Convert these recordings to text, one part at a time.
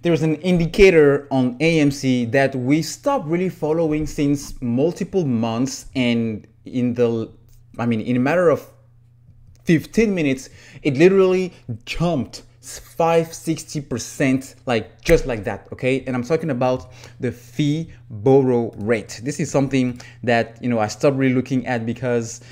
there's an indicator on AMC that we stopped really following since multiple months, and in a matter of 15 minutes, it literally jumped 560%, like just like that. Okay, and I'm talking about the fee borrow rate. This is something that I stopped really looking at, because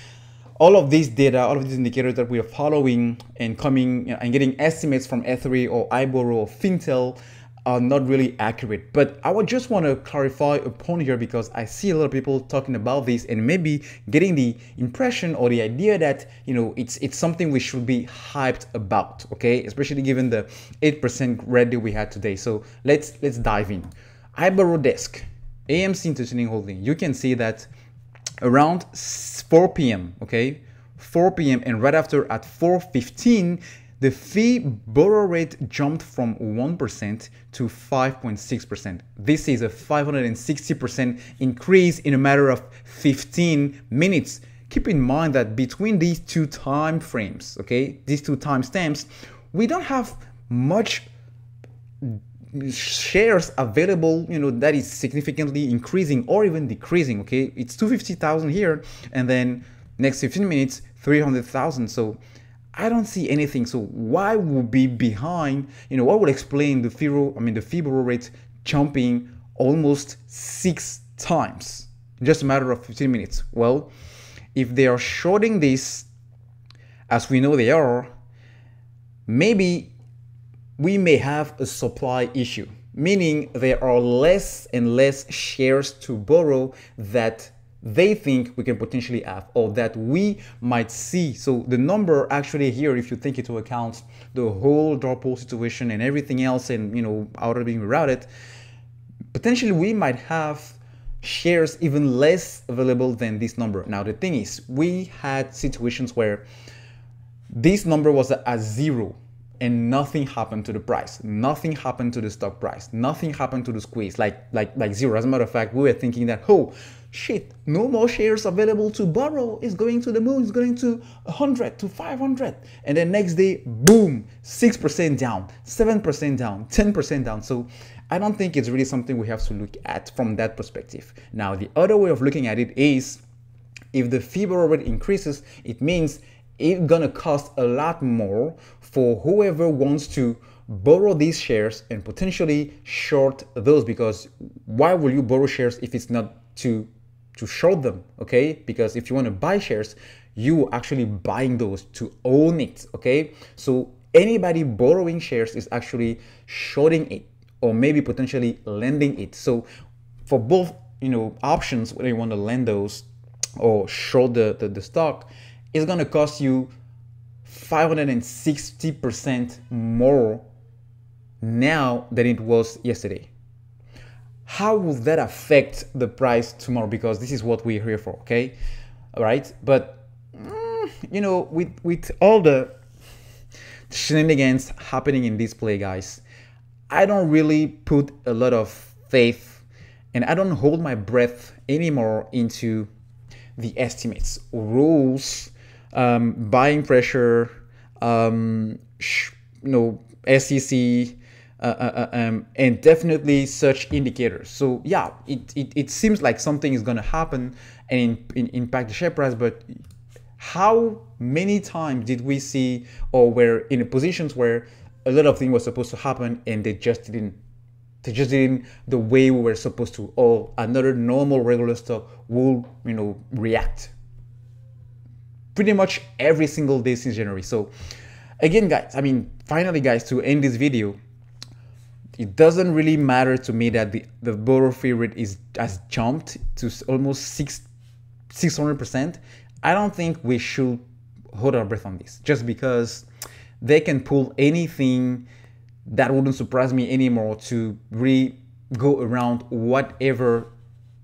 all of this data, all of these indicators that we are following and coming and getting estimates from E3 or iBorrow or Fintel are not really accurate. But I would just want to clarify a point here, because I see a lot of people talking about this and maybe getting the impression or the idea that it's something we should be hyped about, okay? Especially given the 8% red that we had today. So let's dive in. iBorrow desk, AMC Entertaining Holding. You can see that around 4 p.m. okay, 4 p.m. and right after at 4:15, the fee borrow rate jumped from 1% to 5.6%. This is a 560% increase in a matter of 15 minutes. Keep in mind that between these two time frames, okay, these two timestamps, we don't have much shares available, that is significantly increasing or even decreasing. Okay, it's 250,000 here, and then next 15 minutes 300,000. So I don't see anything. So why would be behind? What would explain the fee borrow rate jumping almost 6 times in just a matter of 15 minutes? Well, if they are shorting this, as we know they are, maybe we may have a supply issue, meaning there are less and less shares to borrow that they think we can potentially have, or that we might see. So the number actually here, if you take into account the whole dark pool situation and everything else, and outer being routed, potentially we might have shares even less available than this number. Now the thing is, we had situations where this number was at 0 and nothing happened to the price, nothing happened to the stock price, nothing happened to the squeeze, like 0. As a matter of fact, we were thinking that, oh shit, no more shares available to borrow, is going to the moon, it's going to 100 to 500, and then next day, boom, 6% down, 7% down, 10% down. So I don't think it's really something we have to look at from that perspective. Now the other way of looking at it is, if the fee borrow rate increases, it means it's gonna cost a lot more for whoever wants to borrow these shares and potentially short those, because why will you borrow shares if it's not to short them? Okay, because if you want to buy shares, you actually buying those to own it. Okay, so anybody borrowing shares is actually shorting it, or maybe potentially lending it. So for both options, whether you want to lend those or short the stock, it's going to cost you 560% more now than it was yesterday. How will that affect the price tomorrow? Because this is what we're here for, okay? All right, but with all the shenanigans happening in this play, guys, I don't really put a lot of faith, and I don't hold my breath anymore into the estimates, rules, buying pressure, SEC, and definitely such indicators. So yeah, it seems like something is going to happen and impact the share price, but how many times did we see, or were in positions where a lot of things were supposed to happen and they just didn't the way we were supposed to, or another normal regular stock will react pretty much every single day since January. So again, guys, finally, guys, to end this video, it doesn't really matter to me that the borrow fee rate has jumped to almost 600%. I don't think we should hold our breath on this, just because they can pull anything. That wouldn't surprise me anymore to really go around whatever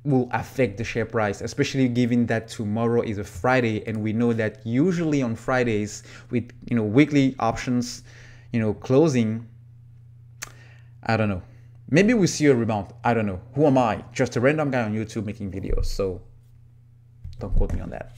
will affect the share price, especially given that tomorrow is a Friday, and we know that usually on Fridays with weekly options closing, I don't know, maybe we see a rebound. I don't know. Who am I? Just a random guy on YouTube making videos, so don't quote me on that.